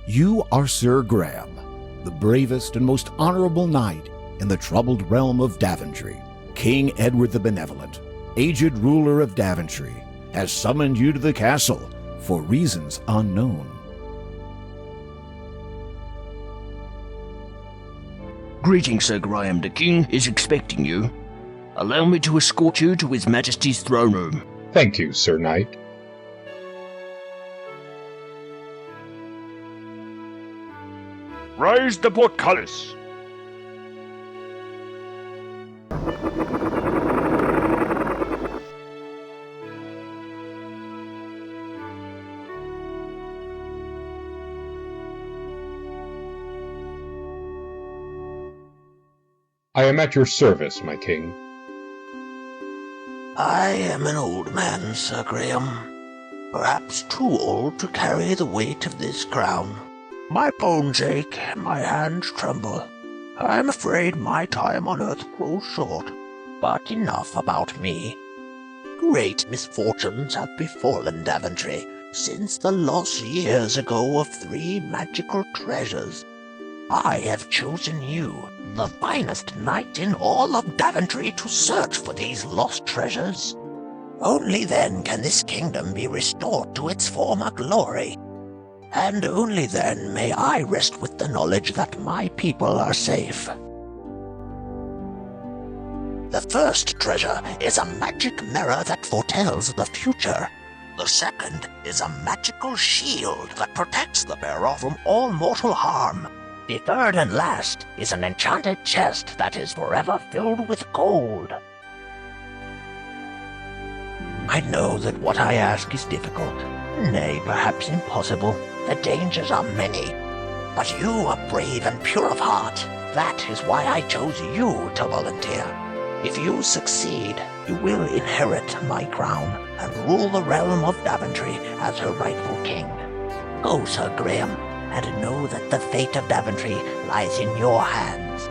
You are Sir Graham, the bravest and most honorable knight in the troubled realm of Daventry. King Edward the Benevolent, aged ruler of Daventry, has summoned you to the castle for reasons unknown. Greetings, Sir Graham. The King is expecting you. Allow me to escort you to His Majesty's throne room. Thank you, Sir Knight. Raise the portcullis. I am at your service, my king. I am an old man, Sir Graham. Perhaps too old to carry the weight of this crown. My bones ache and my hands tremble. I am afraid my time on earth grows short. But enough about me. Great misfortunes have befallen Daventry since the loss years ago of 3 magical treasures. I have chosen you, the finest knight in all of Daventry, to search for these lost treasures. Only then can this kingdom be restored to its former glory. And only then may I rest with the knowledge that my people are safe. The first treasure is a magic mirror that foretells the future. The second is a magical shield that protects the bearer from all mortal harm. The third and last is an enchanted chest that is forever filled with gold. I know that what I ask is difficult, nay, perhaps impossible. The dangers are many, but you are brave and pure of heart. That is why I chose you to volunteer. If you succeed, you will inherit my crown and rule the realm of Daventry as her rightful king. Go, Sir Graham, and know that the fate of Daventry lies in your hands.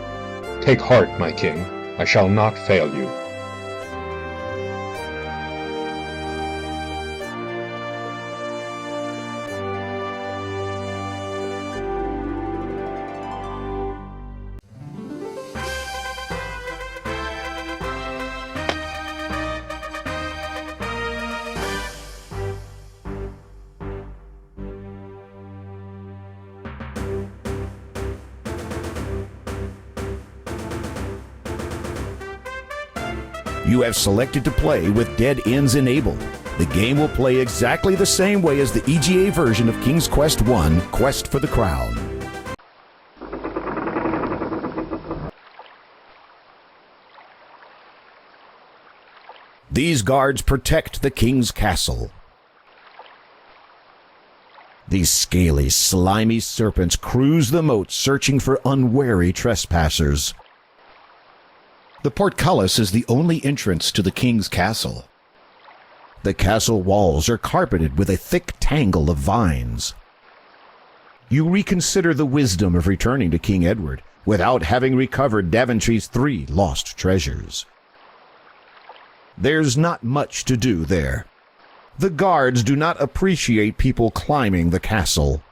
Take heart, my king. I shall not fail you. You have selected to play with dead ends enabled. The game will play exactly the same way as the EGA version of King's Quest I, Quest for the Crown. These guards protect the king's castle. These scaly, slimy serpents cruise the moat searching for unwary trespassers. The portcullis is the only entrance to the king's castle. The castle walls are carpeted with a thick tangle of vines. You reconsider the wisdom of returning to King Edward without having recovered Daventry's 3 lost treasures. There's not much to do there. The guards do not appreciate people climbing the castle.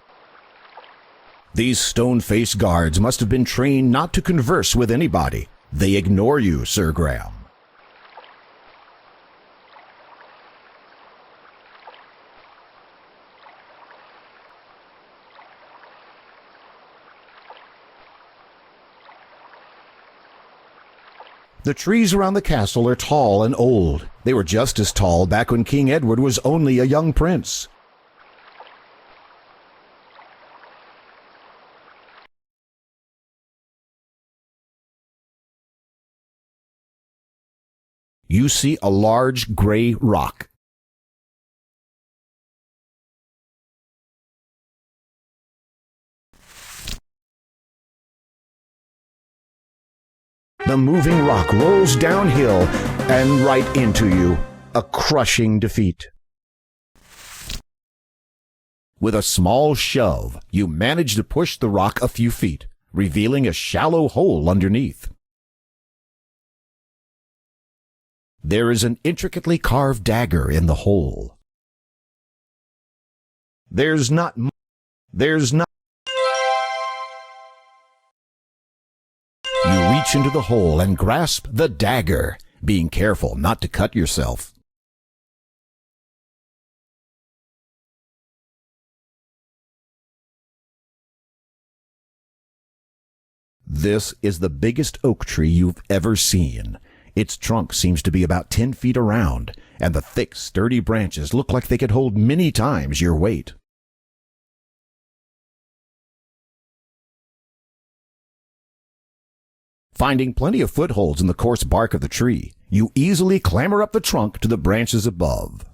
These stone-faced guards must have been trained not to converse with anybody. They ignore you, Sir Graham. The trees around the castle are tall and old. They were just as tall back when King Edward was only a young prince. You see a large gray rock. The moving rock rolls downhill and right into you, a crushing defeat. With a small shove, you manage to push the rock a few feet, revealing a shallow hole underneath. There is an intricately carved dagger in the hole. There's not reach into the hole and grasp the dagger, being careful not to cut yourself. This is the biggest oak tree you've ever seen. Its trunk seems to be about 10 feet around, and the thick, sturdy branches look like they could hold many times your weight. Finding plenty of footholds in the coarse bark of the tree, you easily clamber up the trunk to the branches above.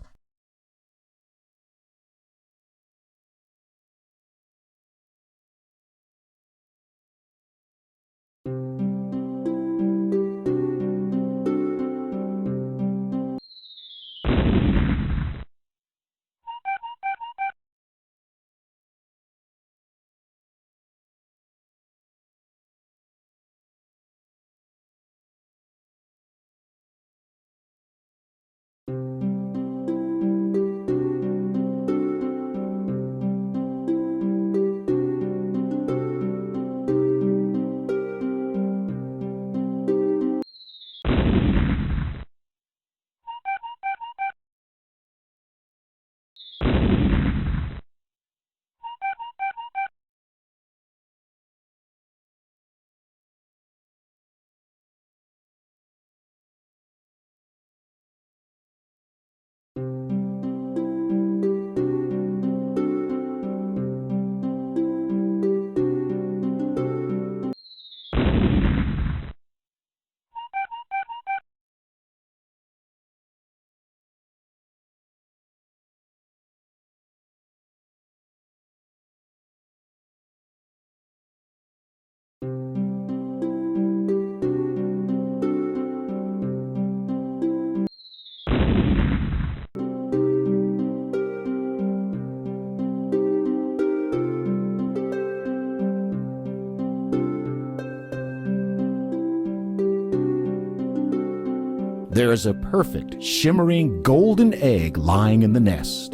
There is a perfect, shimmering golden egg lying in the nest.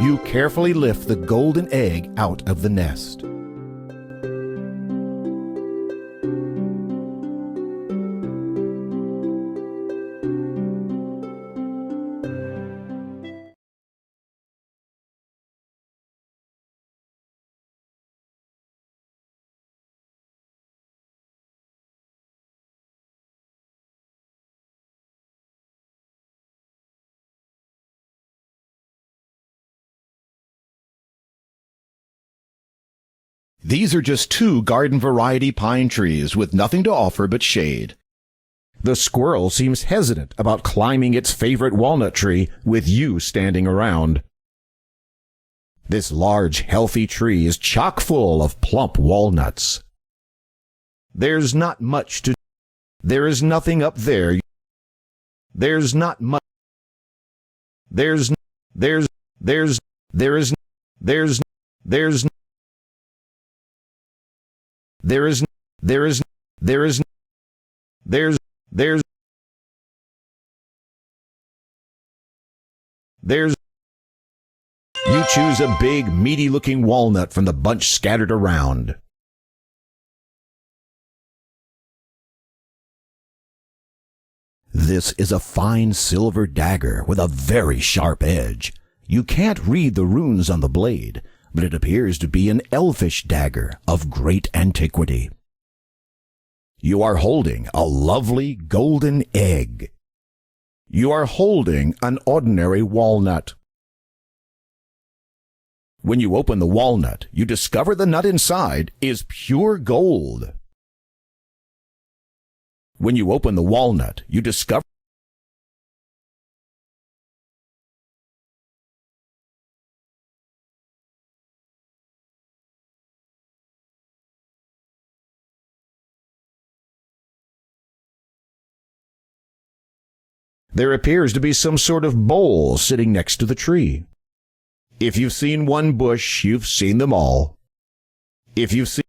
You carefully lift the golden egg out of the nest. These are just 2 garden variety pine trees with nothing to offer but shade. The squirrel seems hesitant about climbing its favorite walnut tree with you standing around. This large, healthy tree is chock full of plump walnuts. There's not much to... There is nothing up there. There's not much... There's... There's... There's... There is... There's... There's... There is, there is, there is, there's, you choose a big, meaty-looking walnut from the bunch scattered around. This is a fine silver dagger with a very sharp edge. You can't read the runes on the blade, but it appears to be an elfish dagger of great antiquity. You are holding a lovely golden egg. You are holding an ordinary walnut. When you open the walnut, you discover the nut inside is pure gold. When you open the walnut, you discover there appears to be some sort of bowl sitting next to the tree. If you've seen one bush, you've seen them all. If you've seen...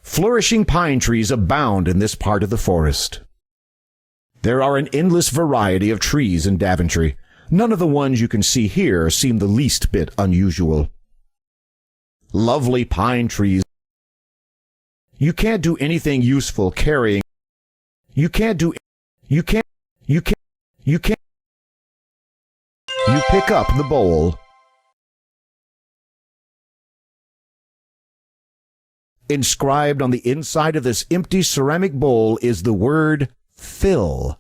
Flourishing pine trees abound in this part of the forest. There are an endless variety of trees in Daventry. None of the ones you can see here seem the least bit unusual. Lovely pine trees You can't do anything useful carrying. You can't do. You can't. You can't. You can't. You pick up the bowl. Inscribed on the inside of this empty ceramic bowl is the word fill.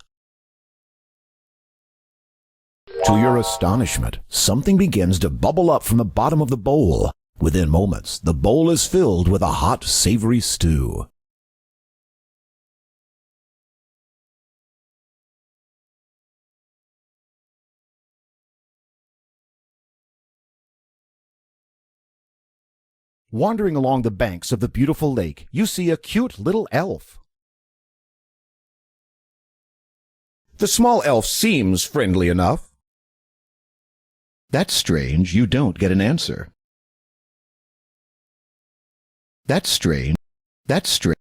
To your astonishment, something begins to bubble up from the bottom of the bowl. Within moments, the bowl is filled with a hot, savory stew. Wandering along the banks of the beautiful lake, you see a cute little elf. The small elf seems friendly enough. That's strange, you don't get an answer. That's strange. That's strange.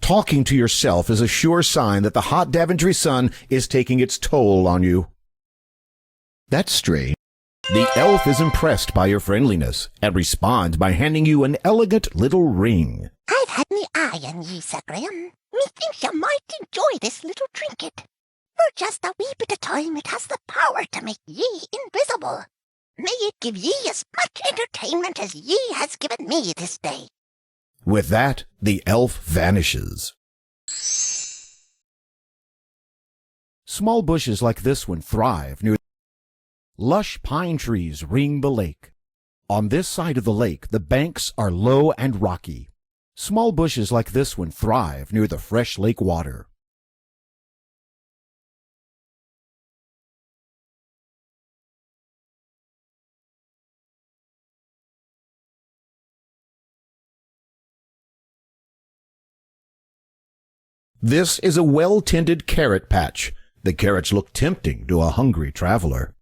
Talking to yourself is a sure sign that the hot Daventry sun is taking its toll on you. That's strange. The elf is impressed by your friendliness and responds by handing you an elegant little ring. I've had me eye on ye, Sir Graham. Methinks you might enjoy this little trinket. For just a wee bit of time it has the power to make ye invisible. May it give ye as much entertainment as ye has given me this day. With that, the elf vanishes. Small bushes like this one thrive near. Lush pine trees ring the lake. On this side of the lake, the banks are low and rocky. Small bushes like this one thrive near the fresh lake water. This is a well-tended carrot patch. The carrots look tempting to a hungry traveler.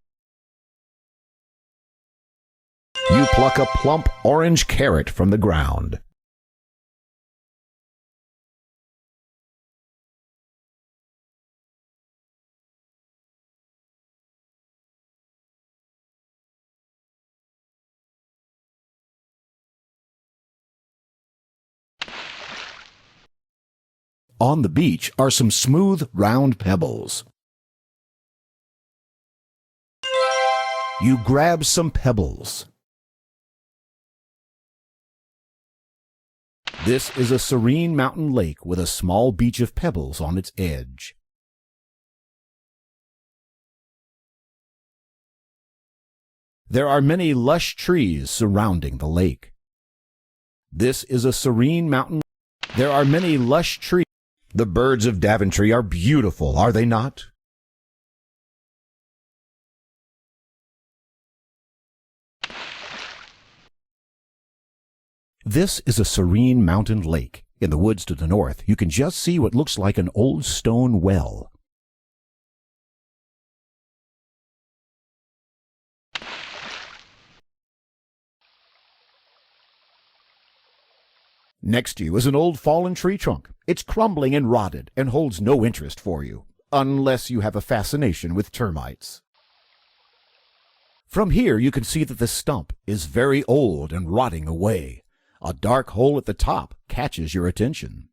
You pluck a plump orange carrot from the ground. On the beach are some smooth, round pebbles. You grab some pebbles. This is a serene mountain lake with a small beach of pebbles on its edge. There are many lush trees surrounding the lake. This is a serene mountain. There are many lush trees. The birds of Daventry are beautiful, are they not? This is a serene mountain lake. In the woods to the north, you can just see what looks like an old stone well. Next to you is an old fallen tree trunk. It's crumbling and rotted and holds no interest for you, unless you have a fascination with termites. From here you can see that the stump is very old and rotting away. A dark hole at the top catches your attention.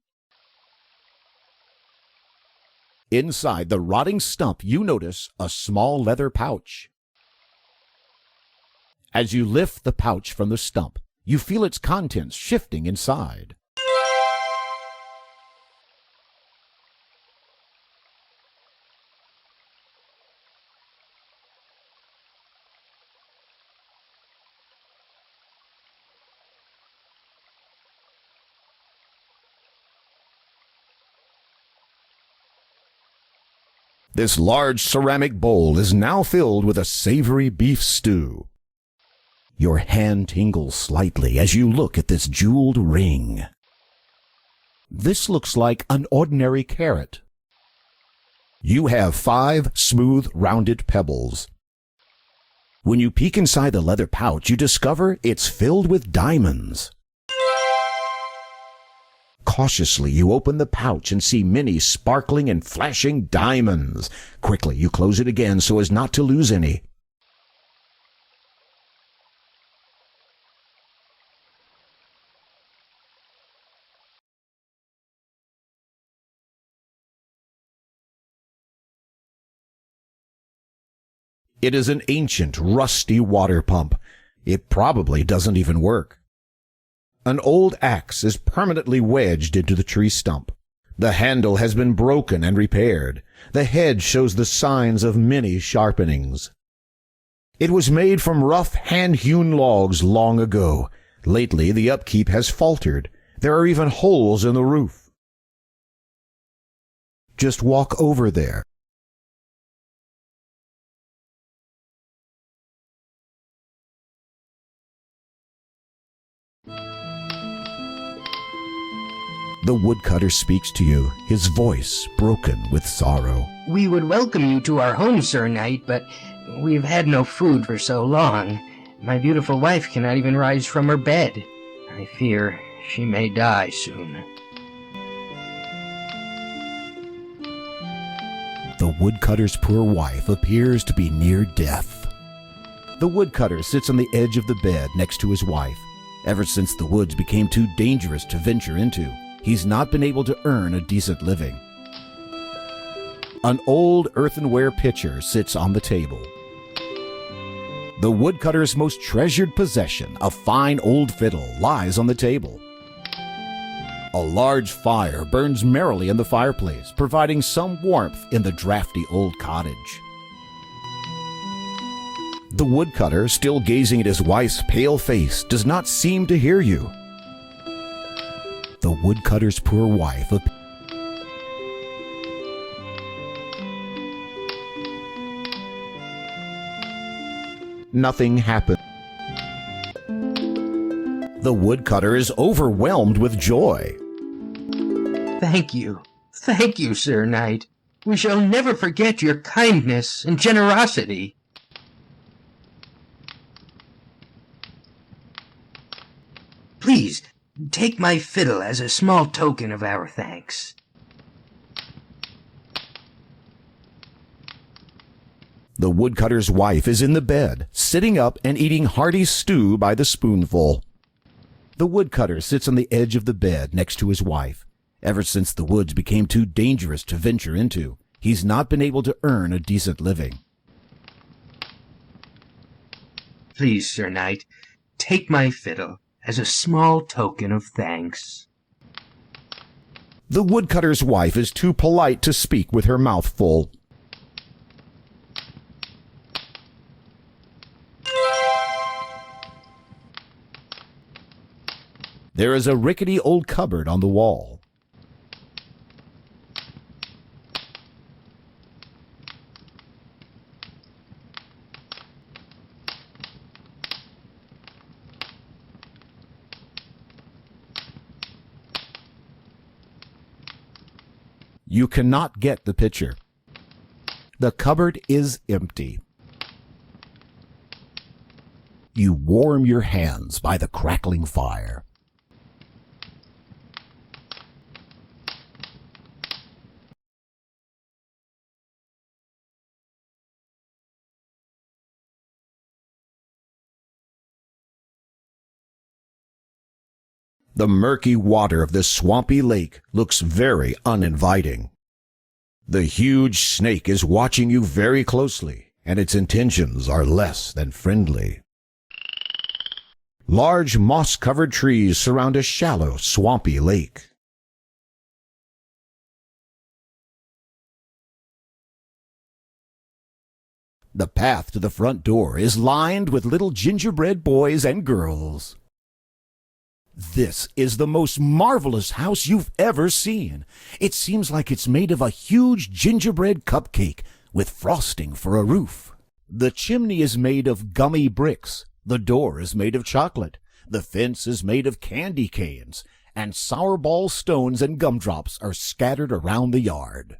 Inside the rotting stump you notice a small leather pouch. As you lift the pouch from the stump, you feel its contents shifting inside. This large ceramic bowl is now filled with a savory beef stew. Your hand tingles slightly as you look at this jeweled ring. This looks like an ordinary carrot. You have 5 smooth, rounded pebbles. When you peek inside the leather pouch, you discover it's filled with diamonds. Cautiously, you open the pouch and see many sparkling and flashing diamonds. Quickly, you close it again so as not to lose any. It is an ancient, rusty water pump. It probably doesn't even work. An old axe is permanently wedged into the tree stump. The handle has been broken and repaired. The head shows the signs of many sharpenings. It was made from rough, hand-hewn logs long ago. Lately, the upkeep has faltered. There are even holes in the roof. Just walk over there. The woodcutter speaks to you, his voice broken with sorrow. We would welcome you to our home, Sir Knight, but we've had no food for so long. My beautiful wife cannot even rise from her bed. I fear she may die soon. The woodcutter's poor wife appears to be near death. The woodcutter sits on the edge of the bed next to his wife. Ever since the woods became too dangerous to venture into, he's not been able to earn a decent living. An old earthenware pitcher sits on the table. The woodcutter's most treasured possession, a fine old fiddle, lies on the table. A large fire burns merrily in the fireplace, providing some warmth in the drafty old cottage. The woodcutter, still gazing at his wife's pale face, does not seem to hear you. The woodcutter's poor wife Nothing happened. The woodcutter is overwhelmed with joy. Thank you, Sir Knight. We shall never forget your kindness and generosity. Please, take my fiddle as a small token of our thanks. The woodcutter's wife is in the bed, sitting up and eating hearty stew by the spoonful. The woodcutter sits on the edge of the bed next to his wife. Ever since the woods became too dangerous to venture into, he's not been able to earn a decent living. Please, Sir Knight, take my fiddle as a small token of thanks. The woodcutter's wife is too polite to speak with her mouth full. There is a rickety old cupboard on the wall. You cannot get the pitcher. The cupboard is empty. You warm your hands by the crackling fire. The murky water of this swampy lake looks very uninviting. The huge snake is watching you very closely, and its intentions are less than friendly. Large moss-covered trees surround a shallow, swampy lake. The path to the front door is lined with little gingerbread boys and girls. This is the most marvelous house you've ever seen. It seems like it's made of a huge gingerbread cupcake with frosting for a roof. The chimney is made of gummy bricks. The door is made of chocolate. The fence is made of candy canes. And sour ball stones and gumdrops are scattered around the yard.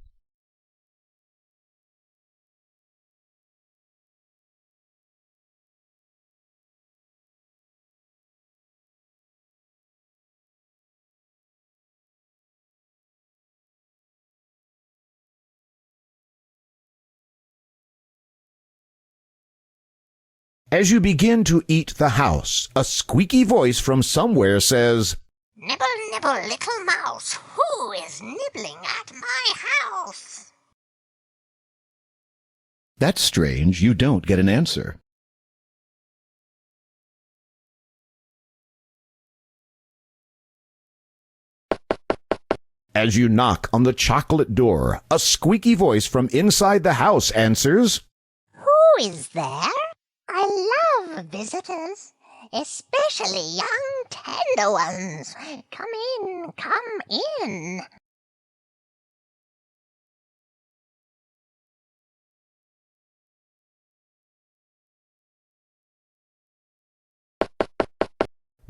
As you begin to eat the house, a squeaky voice from somewhere says, Nibble, nibble, little mouse, who is nibbling at my house? That's strange. You don't get an answer. As you knock on the chocolate door, a squeaky voice from inside the house answers, Who is there? I love visitors, especially young tender ones. Come in, come in.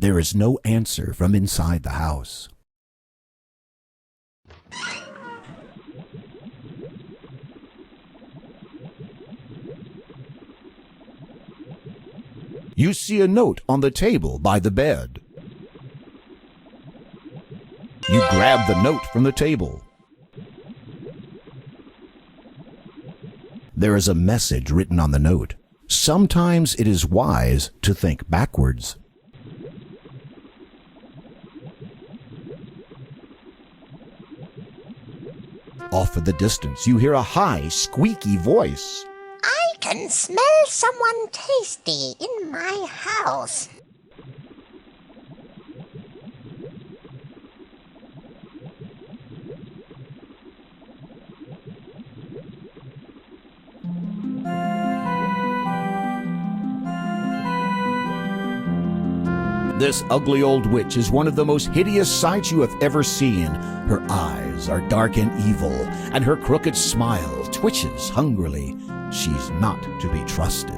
There is no answer from inside the house. You see a note on the table by the bed. You grab the note from the table. There is a message written on the note. Sometimes it is wise to think backwards. Off in the distance, you hear a high, squeaky voice. I can smell someone tasty in my house. This ugly old witch is one of the most hideous sights you have ever seen. Her eyes are dark and evil, and her crooked smile twitches hungrily. She's not to be trusted.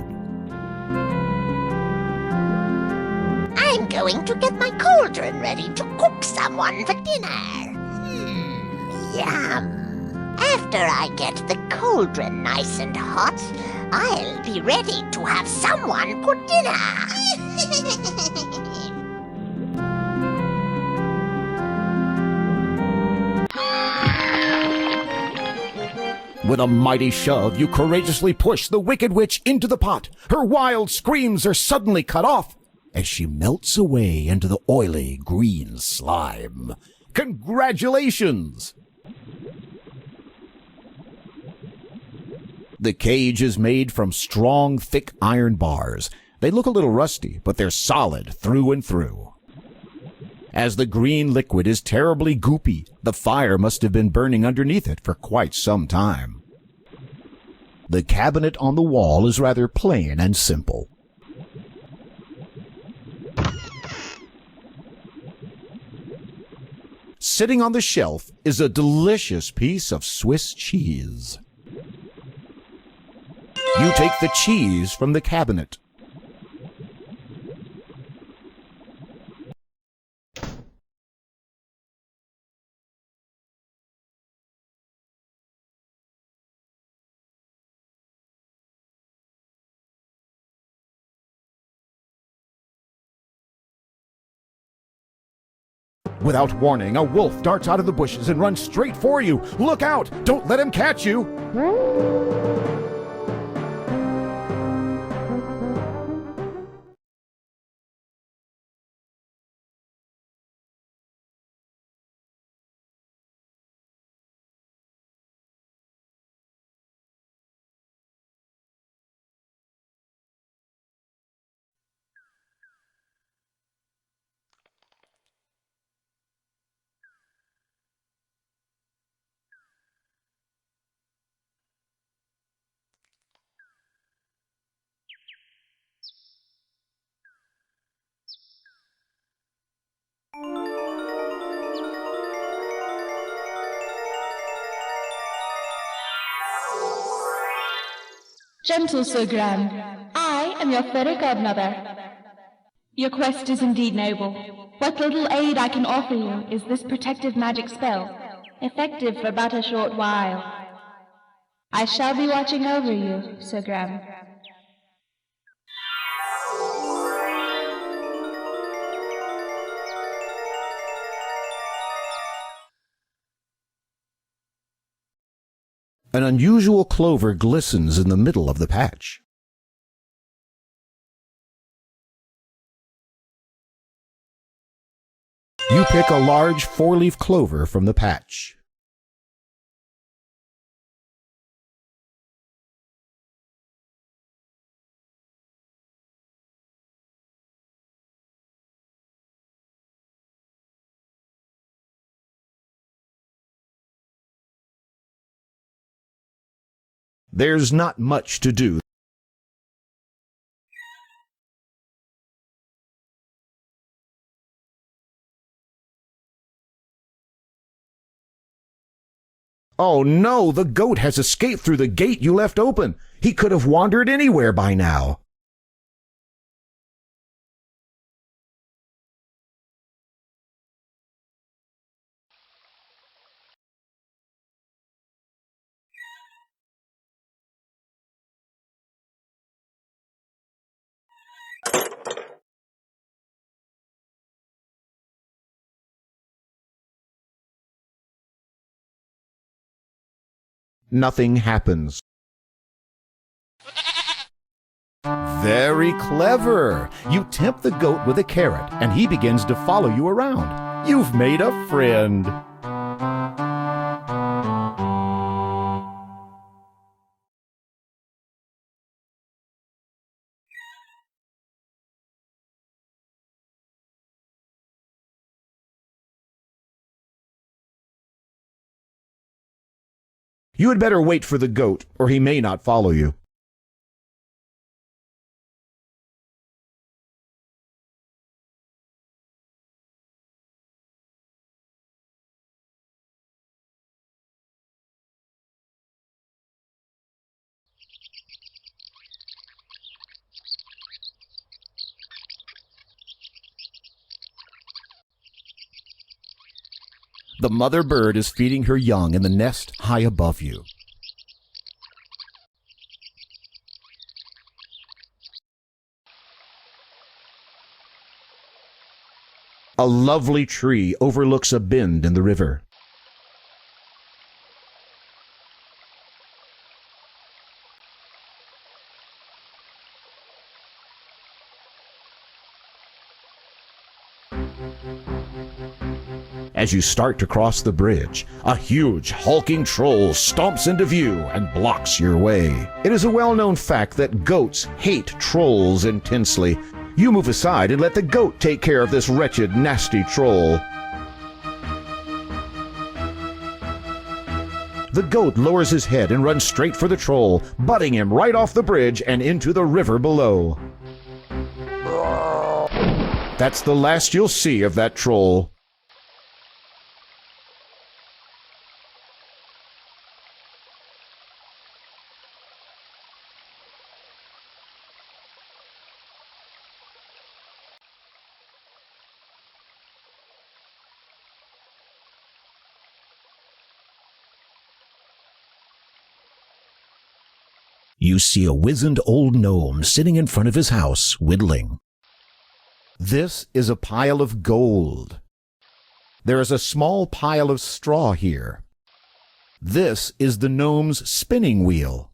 I'm going to get my cauldron ready to cook someone for dinner. Yum. After I get the cauldron nice and hot, I'll be ready to have someone for dinner. With a mighty shove, you courageously push the wicked witch into the pot. Her wild screams are suddenly cut off as she melts away into the oily green slime. Congratulations! The cage is made from strong, thick iron bars. They look a little rusty, but they're solid through and through. As the green liquid is terribly goopy, the fire must have been burning underneath it for quite some time. The cabinet on the wall is rather plain and simple. Sitting on the shelf is a delicious piece of Swiss cheese. You take the cheese from the cabinet. Without warning, a wolf darts out of the bushes and runs straight for you. Look out! Don't let him catch you! Gentle Sir Graham, I am your fairy godmother. Your quest is indeed noble. What little aid I can offer you is this protective magic spell, effective for but a short while. I shall be watching over you, Sir Graham. An unusual clover glistens in the middle of the patch. You pick a large four-leaf clover from the patch. There's not much to do. Oh no, the goat has escaped through the gate you left open. He could have wandered anywhere by now. Nothing happens. Very clever. You tempt the goat with a carrot, and he begins to follow you around. You've made a friend. You had better wait for the goat, or he may not follow you. The mother bird is feeding her young in the nest high above you. A lovely tree overlooks a bend in the river. As you start to cross the bridge, a huge, hulking troll stomps into view and blocks your way. It is a well-known fact that goats hate trolls intensely. You move aside and let the goat take care of this wretched, nasty troll. The goat lowers his head and runs straight for the troll, butting him right off the bridge and into the river below. That's the last you'll see of that troll. You see a wizened old gnome sitting in front of his house, whittling. This is a pile of gold. There is a small pile of straw here. This is the gnome's spinning wheel.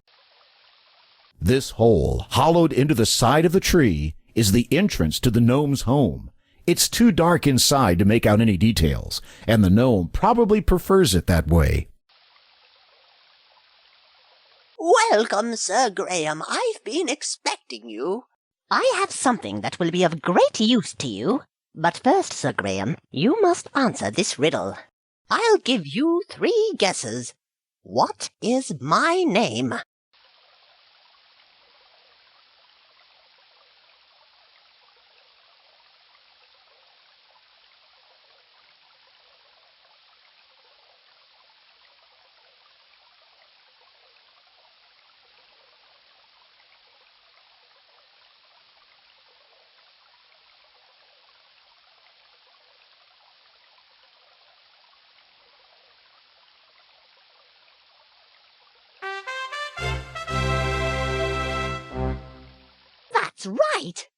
This hole, hollowed into the side of the tree, is the entrance to the gnome's home. It's too dark inside to make out any details, and the gnome probably prefers it that way. Welcome, Sir Graham. I've been expecting you. I have something that will be of great use to you. But first, Sir Graham, you must answer this riddle. I'll give you 3 guesses. What is my name? That's right!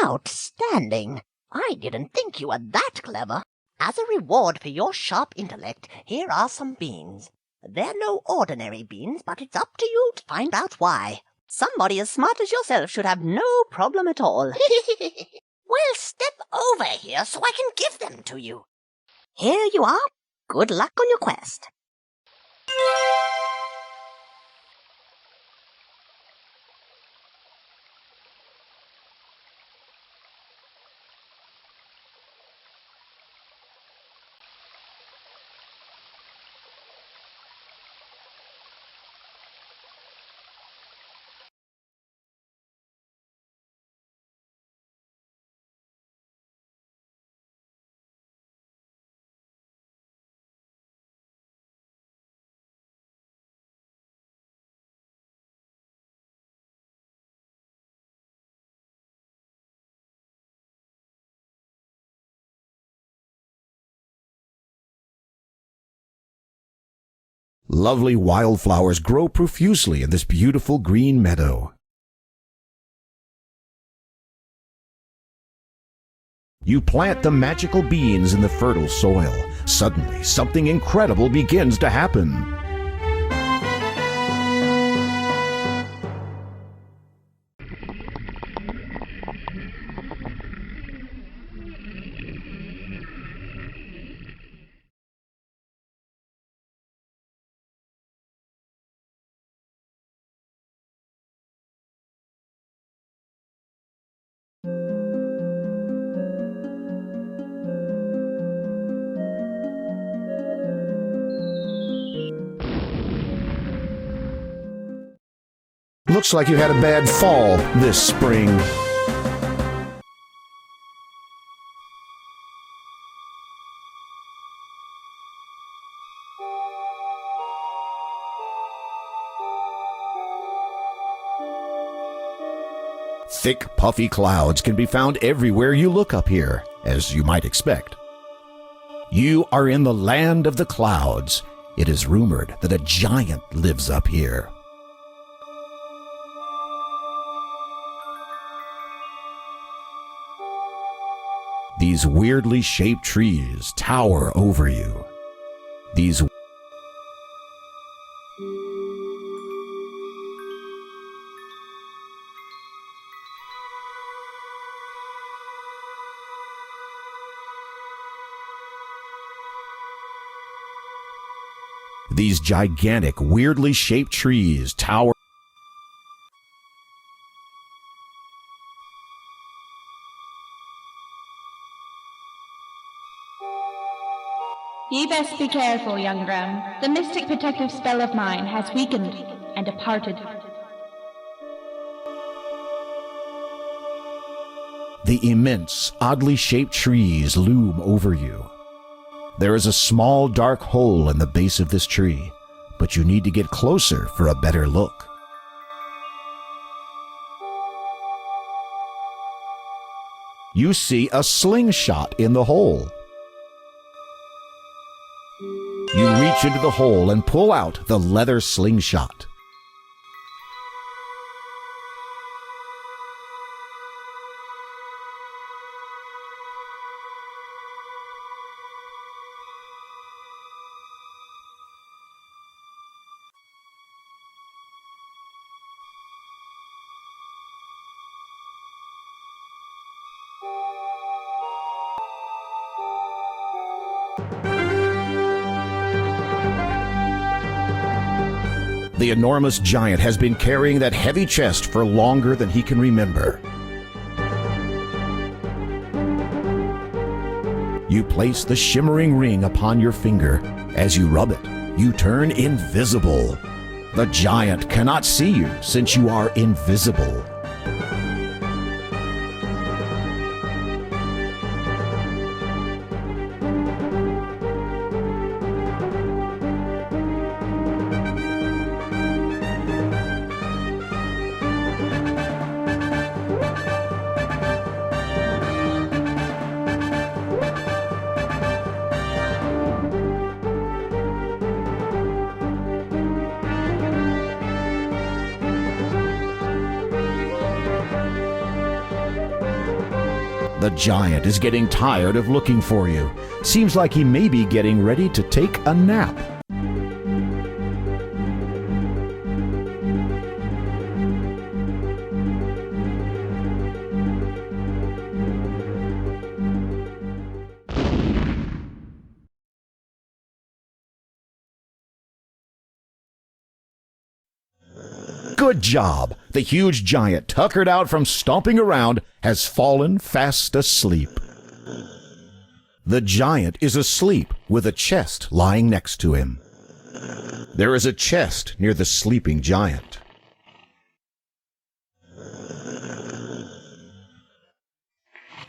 Outstanding! I didn't think you were that clever. As a reward for your sharp intellect, here are some beans. They're no ordinary beans, but it's up to you to find out why. Somebody as smart as yourself should have no problem at all. Well, step over here so I can give them to you. Here you are. Good luck on your quest. Lovely wildflowers grow profusely in this beautiful green meadow. You plant the magical beans in the fertile soil. Suddenly, something incredible begins to happen. Looks like you had a bad fall this spring. Thick, puffy clouds can be found everywhere you look up here, as you might expect. You are in the land of the clouds. It is rumored that a giant lives up here. These weirdly shaped trees tower over you. These gigantic, weirdly shaped trees tower. Ye best be careful, young Graham. The mystic protective spell of mine has weakened and departed. The immense, oddly shaped trees loom over you. There is a small, dark hole in the base of this tree, but you need to get closer for a better look. You see a slingshot in the hole. You reach into the hole and pull out the leather slingshot. The enormous giant has been carrying that heavy chest for longer than he can remember. You place the shimmering ring upon your finger. As you rub it, you turn invisible. The giant cannot see you since you are invisible. The giant is getting tired of looking for you. Seems like he may be getting ready to take a nap. Good job! The huge giant, tuckered out from stomping around, has fallen fast asleep. The giant is asleep with a chest lying next to him. There is a chest near the sleeping giant.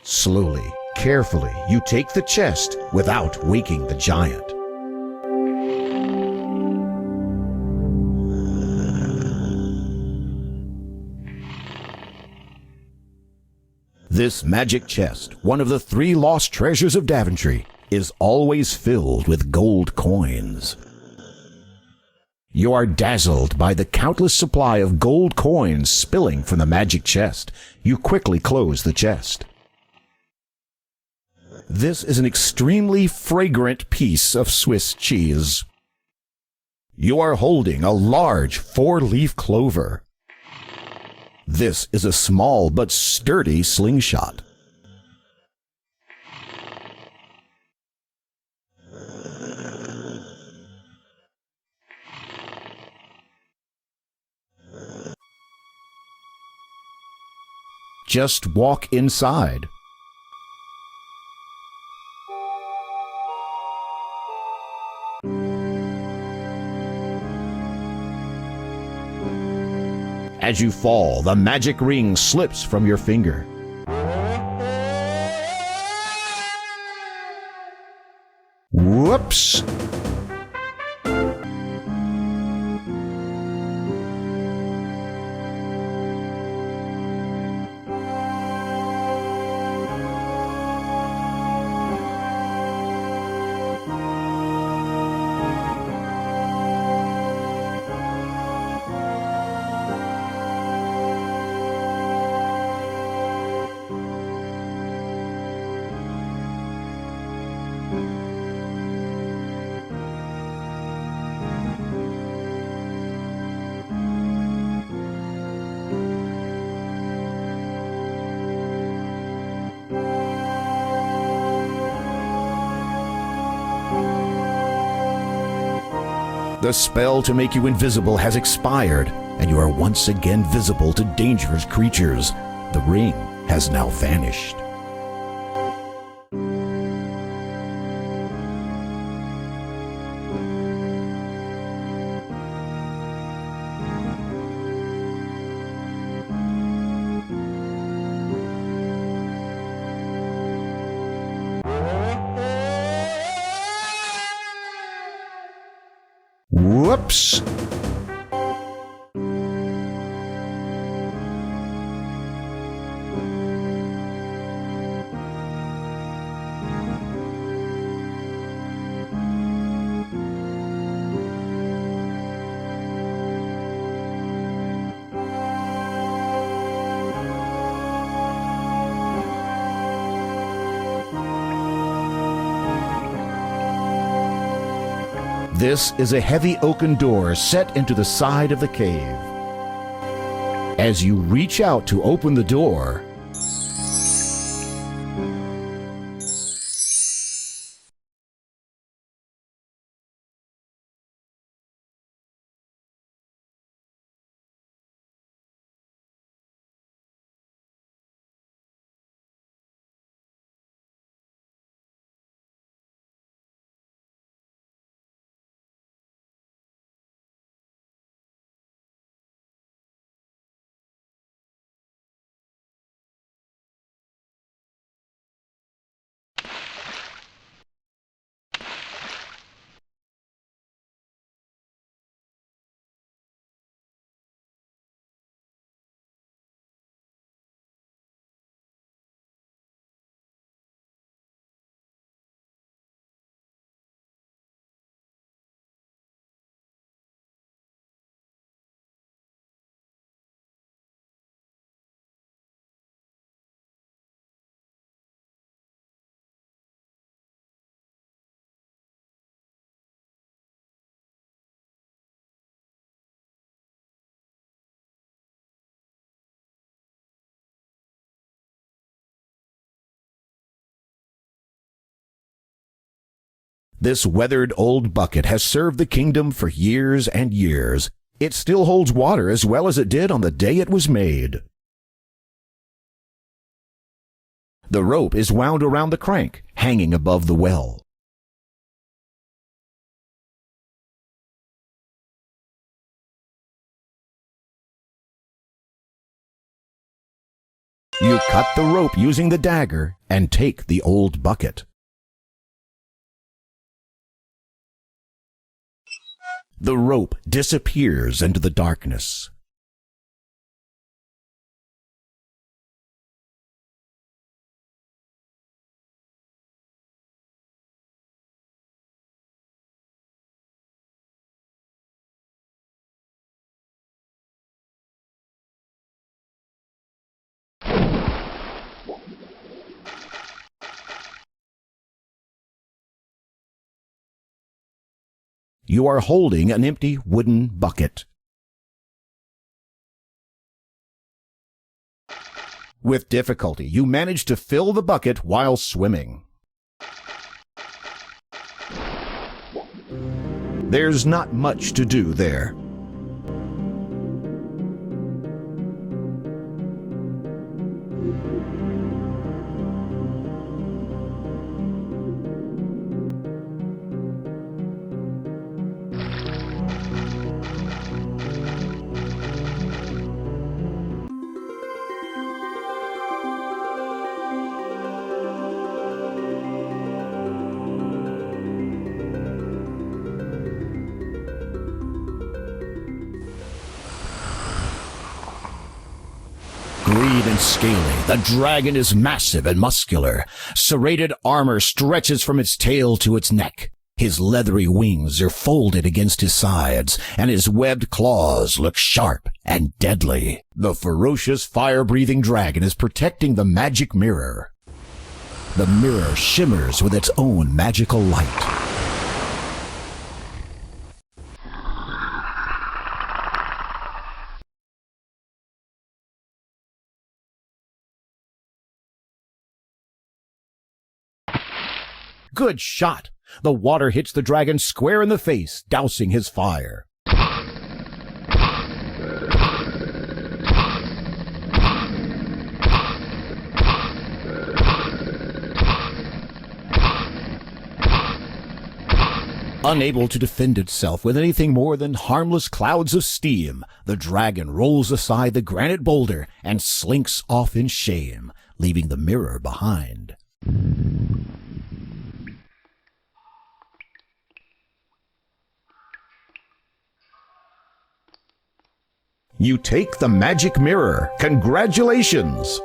Slowly, carefully, you take the chest without waking the giant. This magic chest, one of the 3 lost treasures of Daventry, is always filled with gold coins. You are dazzled by the countless supply of gold coins spilling from the magic chest. You quickly close the chest. This is an extremely fragrant piece of Swiss cheese. You are holding a large 4-leaf clover. This is a small but sturdy slingshot. Just walk inside. As you fall, the magic ring slips from your finger. Whoops! The spell to make you invisible has expired, and you are once again visible to dangerous creatures. The ring has now vanished. Whoops! This is a heavy oaken door set into the side of the cave. As you reach out to open the door, this weathered old bucket has served the kingdom for years and years. It still holds water as well as it did on the day it was made. The rope is wound around the crank, hanging above the well. You cut the rope using the dagger and take the old bucket. The rope disappears into the darkness. You are holding an empty wooden bucket. With difficulty, you manage to fill the bucket while swimming. There's not much to do there. Green and scaly, the dragon is massive and muscular. Serrated armor stretches from its tail to its neck. His leathery wings are folded against his sides, and his webbed claws look sharp and deadly. The ferocious fire-breathing dragon is protecting the magic mirror. The mirror shimmers with its own magical light. Good shot! The water hits the dragon square in the face, dousing his fire. Unable to defend itself with anything more than harmless clouds of steam, the dragon rolls aside the granite boulder and slinks off in shame, leaving the mirror behind. You take the magic mirror. Congratulations!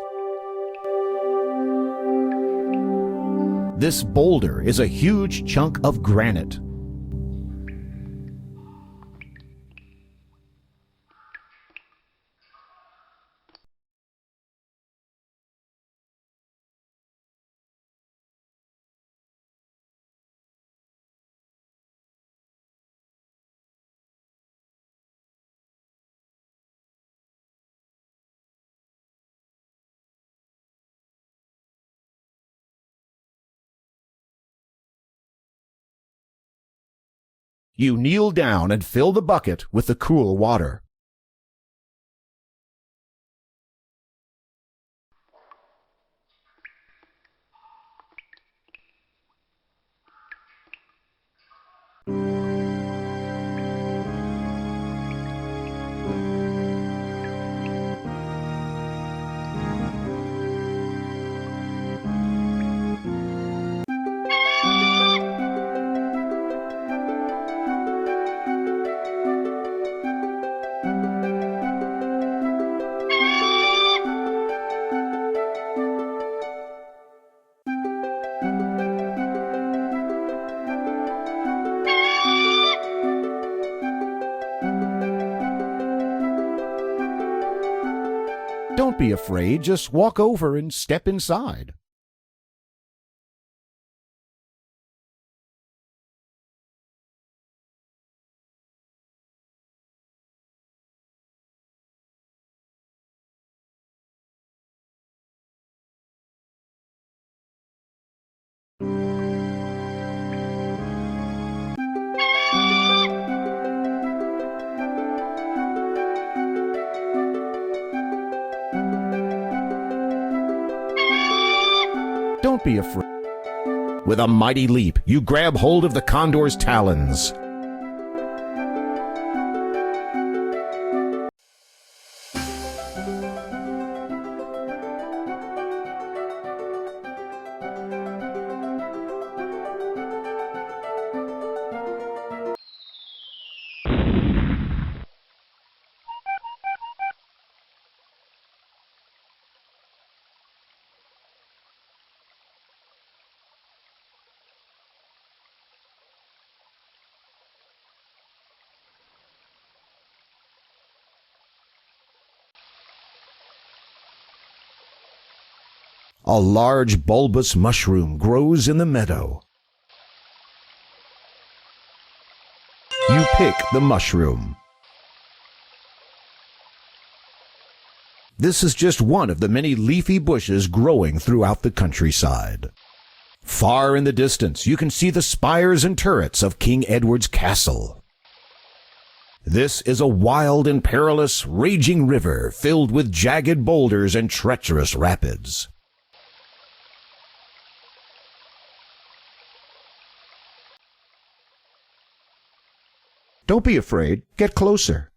This boulder is a huge chunk of granite. You kneel down and fill the bucket with the cool water. Don't be afraid, just walk over and step inside. Don't be afraid. With a mighty leap, you grab hold of the condor's talons. A large bulbous mushroom grows in the meadow. pick the mushroom. This is just one of the many leafy bushes growing throughout the countryside. Far in the distance, you can see the spires and turrets of King Edward's castle. This is a wild and perilous, raging river filled with jagged boulders and treacherous rapids. Don't be afraid. Get closer.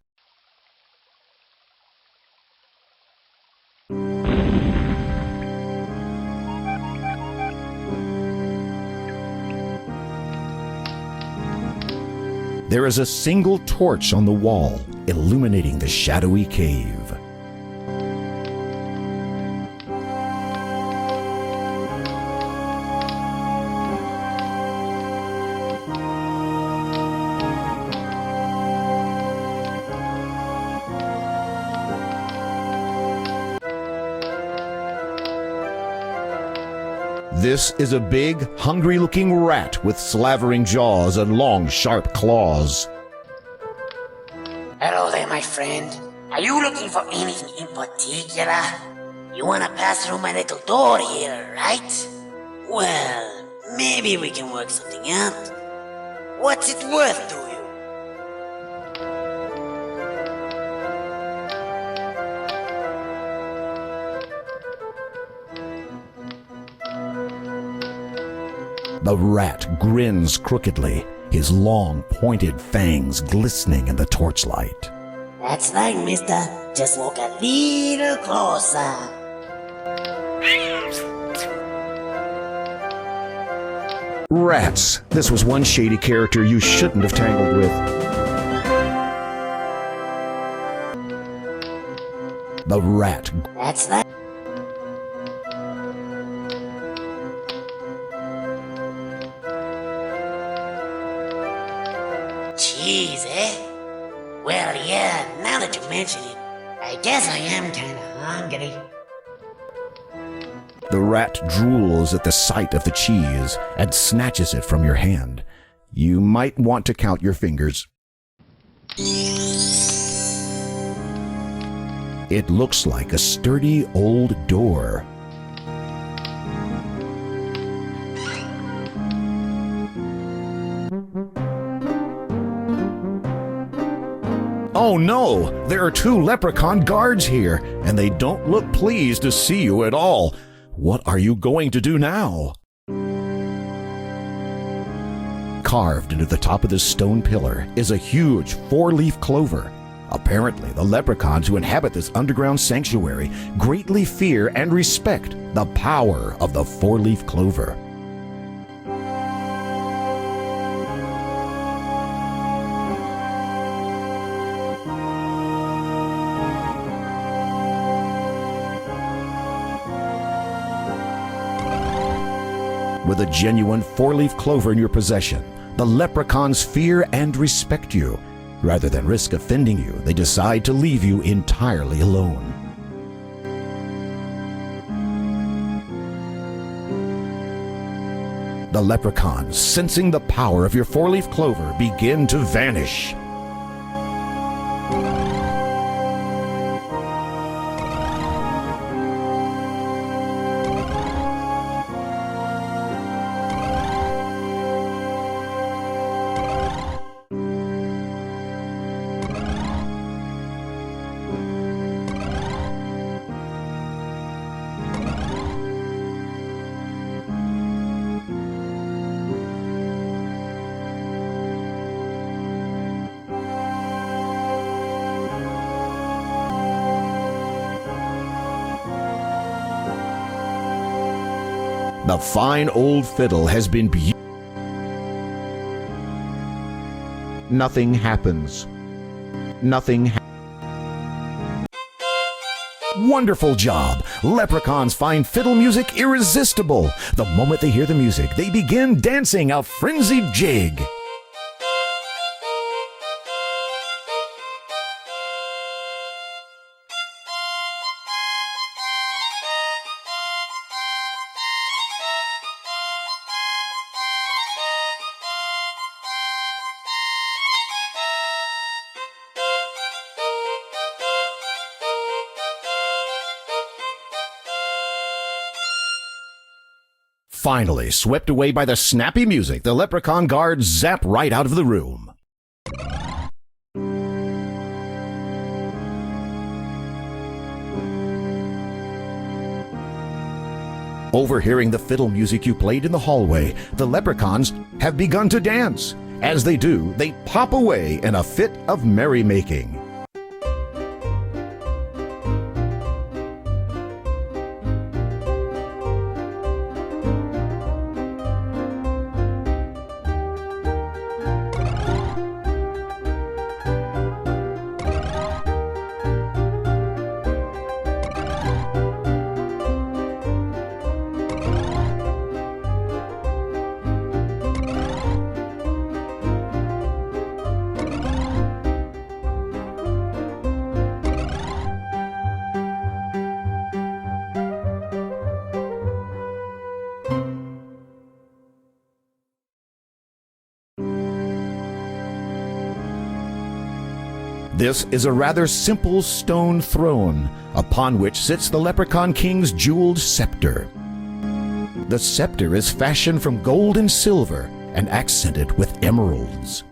There is a single torch on the wall, illuminating the shadowy cave. This is a big, hungry-looking rat with slavering jaws and long, sharp claws. Hello there, my friend. Are you looking for anything in particular? You wanna pass through my little door here, right? Well, maybe we can work something out. What's it worth to you? The rat grins crookedly, his long, pointed fangs glistening in the torchlight. That's right, mister. Just walk a little closer. Rats! This was one shady character you shouldn't have tangled with. The rat. That's right. Cheese, eh? Well, yeah, now that you mention it, I guess I am kinda hungry. The rat drools at the sight of the cheese and snatches it from your hand. You might want to count your fingers. It looks like a sturdy old door. Oh no! There are two leprechaun guards here, and they don't look pleased to see you at all. What are you going to do now? Carved into the top of this stone pillar is a huge four-leaf clover. Apparently, the leprechauns who inhabit this underground sanctuary greatly fear and respect the power of the four-leaf clover. With a genuine four-leaf clover in your possession, the leprechauns fear and respect you. Rather than risk offending you, they decide to leave you entirely alone. The leprechauns, sensing the power of your four-leaf clover, begin to vanish. The fine old fiddle has been Nothing happens. Nothing Wonderful job! Leprechauns find fiddle music irresistible. The moment they hear the music, they begin dancing a frenzied jig. Finally, swept away by the snappy music, the leprechaun guards zap right out of the room. Overhearing the fiddle music you played in the hallway, the leprechauns have begun to dance. As they do, they pop away in a fit of merrymaking. This is a rather simple stone throne, upon which sits the Leprechaun King's jeweled scepter. The scepter is fashioned from gold and silver and accented with emeralds.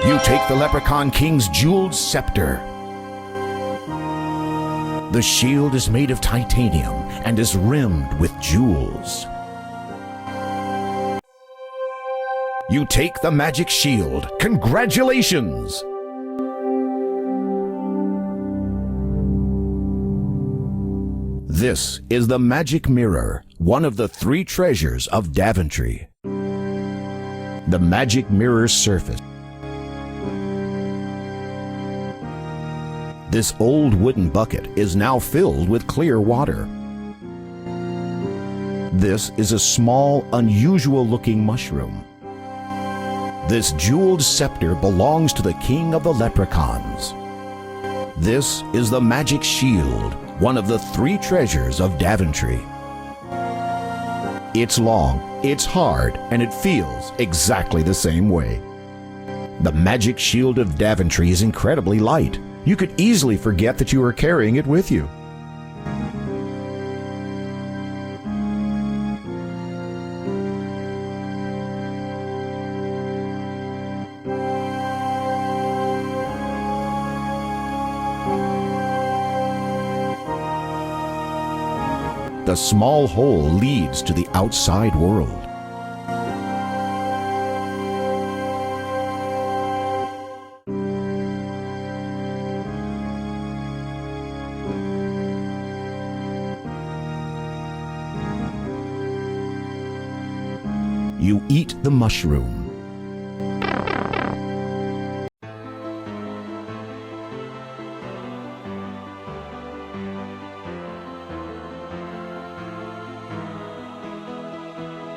You take the Leprechaun King's jeweled scepter. The shield is made of titanium and is rimmed with jewels. You take the magic shield. Congratulations! This is the magic mirror, one of the 3 treasures of Daventry. The magic mirror's surface. This old wooden bucket is now filled with clear water. This is a small, unusual-looking mushroom. This jeweled scepter belongs to the king of the leprechauns. This is the magic shield, one of the 3 treasures of Daventry. It's long, it's hard, and it feels exactly the same way. The magic shield of Daventry is incredibly light. You could easily forget that you are carrying it with you. The small hole leads to the outside world. You eat the mushroom.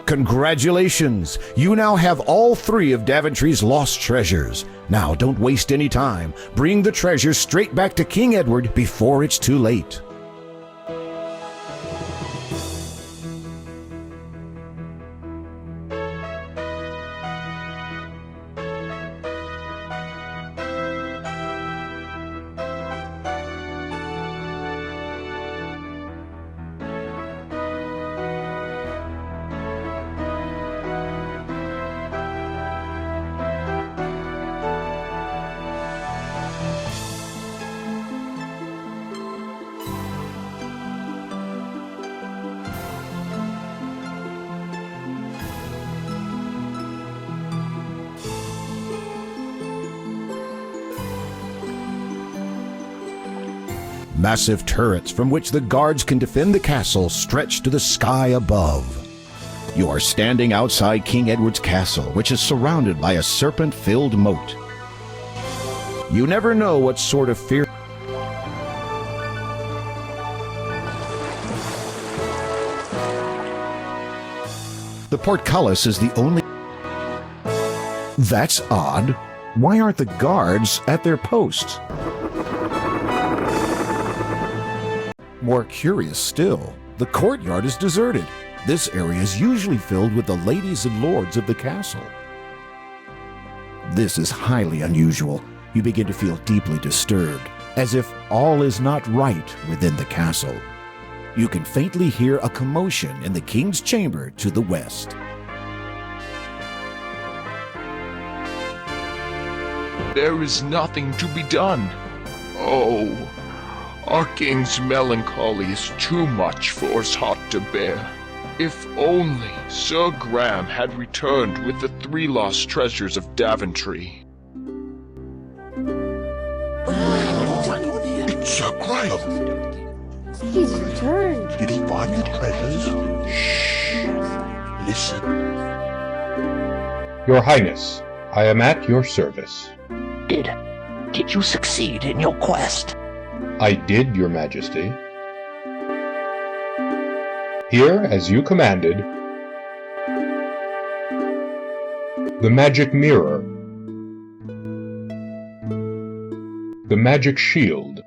Congratulations! You now have all 3 of Daventry's lost treasures. Now, don't waste any time. Bring the treasures straight back to King Edward before it's too late. Massive turrets from which the guards can defend the castle stretch to the sky above. You are standing outside King Edward's castle, which is surrounded by a serpent-filled moat. You never know what sort of fear... The portcullis is the only... That's odd. Why aren't the guards at their posts? More curious still, the courtyard is deserted. This area is usually filled with the ladies and lords of the castle. This is highly unusual. You begin to feel deeply disturbed, as if all is not right within the castle. you can faintly hear a commotion in the king's chamber to the west. There is nothing to be done. Oh, our king's melancholy is too much for his heart to bear. If only Sir Graham had returned with the 3 lost treasures of Daventry. It's Sir Graham. He's returned. Did he find the treasures? Shh. Listen. Your Highness, I am at your service. Did you succeed in your quest? I did, Your Majesty. Here, as you commanded, the magic mirror, the magic shield,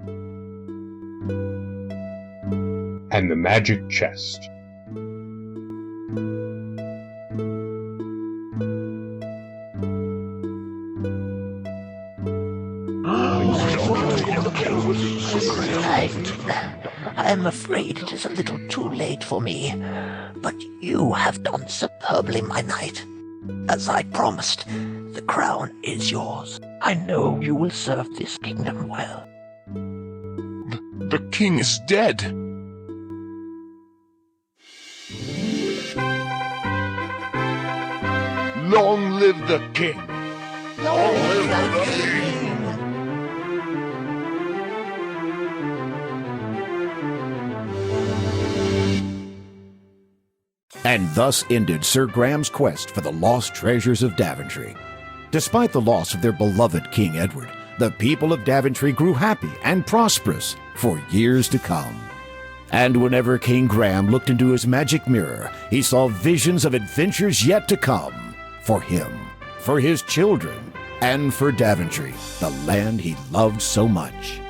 and the magic chest. I'm afraid it is a little too late for me, but you have done superbly, my knight. As I promised, the crown is yours. I know you will serve this kingdom well. The king is dead. Long live the king! Long live the king! And thus ended Sir Graham's quest for the lost treasures of Daventry. Despite the loss of their beloved King Edward, the people of Daventry grew happy and prosperous for years to come. And whenever King Graham looked into his magic mirror, he saw visions of adventures yet to come for him, for his children, and for Daventry, the land he loved so much.